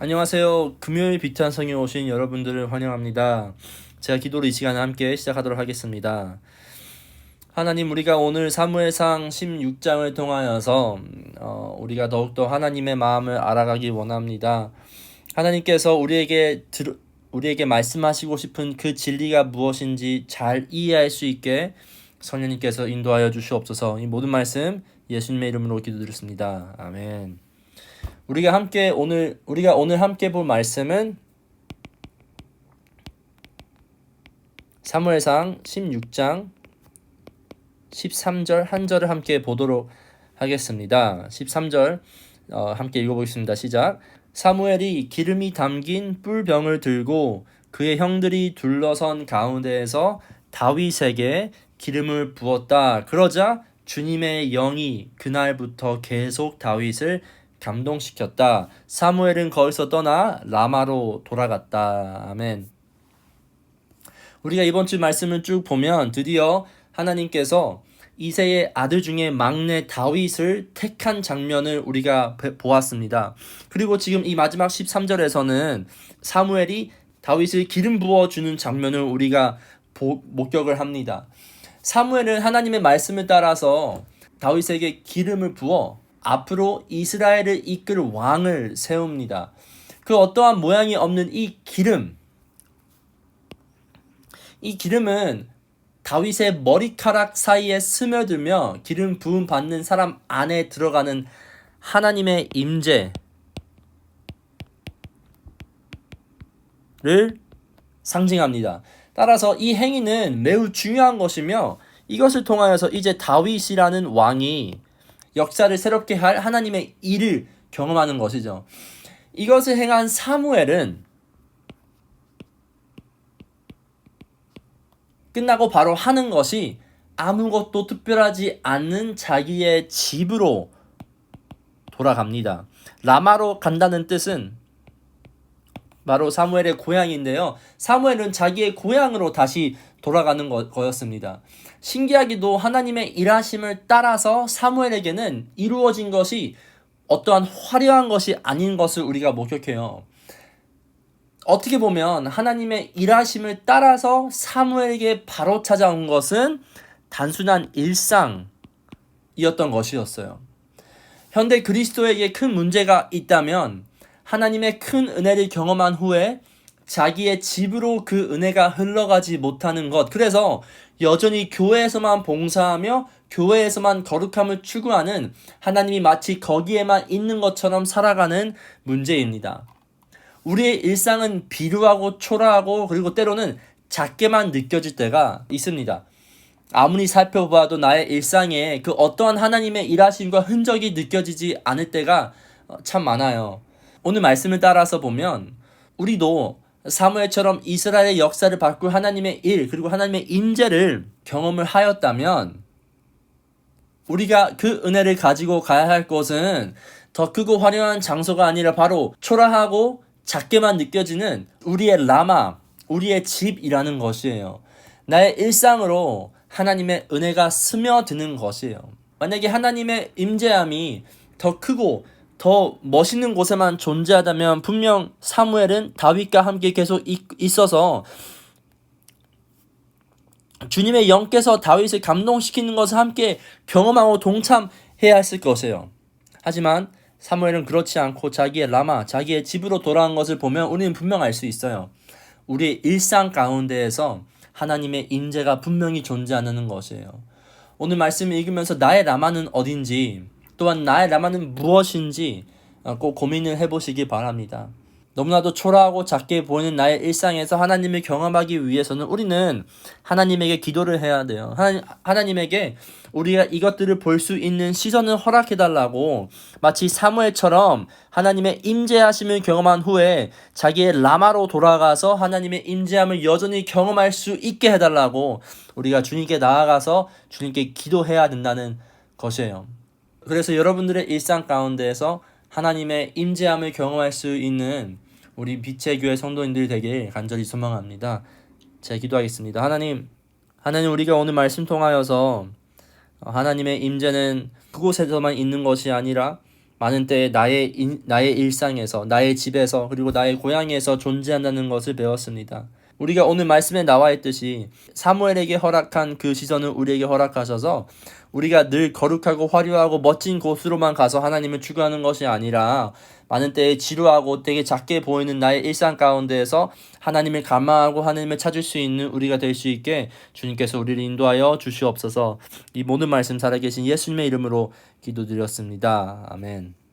안녕하세요. 금요일 비트한성에 오신 여러분들을 환영합니다. 제가 기도로 이 시간에 함께 시작하도록 하겠습니다. 하나님, 우리가 오늘 사무엘상 16장을 통하여서 우리가 더욱더 하나님의 마음을 알아가기 원합니다. 하나님께서 우리에게 말씀하시고 싶은 그 진리가 무엇인지 잘 이해할 수 있게 성령님께서 인도하여 주시옵소서. 이 모든 말씀 예수님의 이름으로 기도드렸습니다. 아멘. 우리가 오늘 함께 볼 말씀은 사무엘상 16장 13절 한 절을 함께 보도록 하겠습니다. 13절 함께 읽어보겠습니다. 시작. 사무엘이 기름이 담긴 뿔병을 들고 그의 형들이 둘러선 가운데에서 다윗에게 기름을 부었다. 그러자 주님의 영이 그날부터 계속 다윗을 감동시켰다. 사무엘은 거기서 떠나 라마로 돌아갔다. 아멘. 우리가 이번 주 말씀을 쭉 보면 드디어 하나님께서 이새의 아들 중에 막내 다윗을 택한 장면을 우리가 보았습니다. 그리고 지금 이 마지막 13절에서는 사무엘이 다윗을 기름 부어주는 장면을 우리가 목격을 합니다. 사무엘은 하나님의 말씀을 따라서 다윗에게 기름을 부어 앞으로 이스라엘을 이끌 왕을 세웁니다. 그 어떠한 모양이 없는 이 기름은 다윗의 머리카락 사이에 스며들며 기름 부음 받는 사람 안에 들어가는 하나님의 임재를 상징합니다. 따라서 이 행위는 매우 중요한 것이며 이것을 통하여서 이제 다윗이라는 왕이 역사를 새롭게 할 하나님의 일을 경험하는 것이죠. 이것을 행한 사무엘은 끝나고 바로 하는 것이 아무것도 특별하지 않는 자기의 집으로 돌아갑니다. 라마로 간다는 뜻은 바로 사무엘의 고향인데요. 사무엘은 자기의 고향으로 다시 돌아가는 거였습니다. 신기하게도 하나님의 일하심을 따라서 사무엘에게는 이루어진 것이 어떠한 화려한 것이 아닌 것을 우리가 목격해요. 어떻게 보면 하나님의 일하심을 따라서 사무엘에게 바로 찾아온 것은 단순한 일상이었던 것이었어요. 현대 그리스도에게 큰 문제가 있다면 하나님의 큰 은혜를 경험한 후에 자기의 집으로 그 은혜가 흘러가지 못하는 것. 그래서 여전히 교회에서만 봉사하며 교회에서만 거룩함을 추구하는 하나님이 마치 거기에만 있는 것처럼 살아가는 문제입니다. 우리의 일상은 비루하고 초라하고 그리고 때로는 작게만 느껴질 때가 있습니다. 아무리 살펴봐도 나의 일상에 그 어떠한 하나님의 일하심과 흔적이 느껴지지 않을 때가 참 많아요. 오늘 말씀을 따라서 보면 우리도 사무엘처럼 이스라엘의 역사를 바꿀 하나님의 일 그리고 하나님의 임재를 경험을 하였다면 우리가 그 은혜를 가지고 가야 할 곳은 더 크고 화려한 장소가 아니라 바로 초라하고 작게만 느껴지는 우리의 라마, 우리의 집이라는 것이에요. 나의 일상으로 하나님의 은혜가 스며드는 것이에요. 만약에 하나님의 임재함이 더 크고 더 멋있는 곳에만 존재하다면 분명 사무엘은 다윗과 함께 계속 있어서 주님의 영께서 다윗을 감동시키는 것을 함께 경험하고 동참해야 했을 것이에요. 하지만 사무엘은 그렇지 않고 자기의 라마, 자기의 집으로 돌아간 것을 보면 우리는 분명 알 수 있어요. 우리의 일상 가운데에서 하나님의 임재가 분명히 존재하는 것이에요. 오늘 말씀을 읽으면서 나의 라마는 어딘지 또한 나의 라마는 무엇인지 꼭 고민을 해보시기 바랍니다. 너무나도 초라하고 작게 보이는 나의 일상에서 하나님을 경험하기 위해서는 우리는 하나님에게 기도를 해야 돼요. 하나님에게 우리가 이것들을 볼 수 있는 시선을 허락해달라고 마치 사무엘처럼 하나님의 임재하심을 경험한 후에 자기의 라마로 돌아가서 하나님의 임재함을 여전히 경험할 수 있게 해달라고 우리가 주님께 나아가서 주님께 기도해야 된다는 것이에요. 그래서 여러분들의 일상 가운데에서 하나님의 임재함을 경험할 수 있는 우리 빛의 교회 성도님들이 되길 간절히 소망합니다. 제가 기도하겠습니다. 하나님 우리가 오늘 말씀 통하여서 하나님의 임재는 그곳에서만 있는 것이 아니라 많은 때에 나의 일상에서, 나의 집에서, 그리고 나의 고향에서 존재한다는 것을 배웠습니다. 우리가 오늘 말씀에 나와 있듯이 사무엘에게 허락한 그 시선을 우리에게 허락하셔서 우리가 늘 거룩하고 화려하고 멋진 곳으로만 가서 하나님을 추구하는 것이 아니라 많은 때에 지루하고 되게 작게 보이는 나의 일상 가운데에서 하나님을 감화하고 하나님을 찾을 수 있는 우리가 될 수 있게 주님께서 우리를 인도하여 주시옵소서. 이 모든 말씀 살아계신 예수님의 이름으로 기도드렸습니다. 아멘.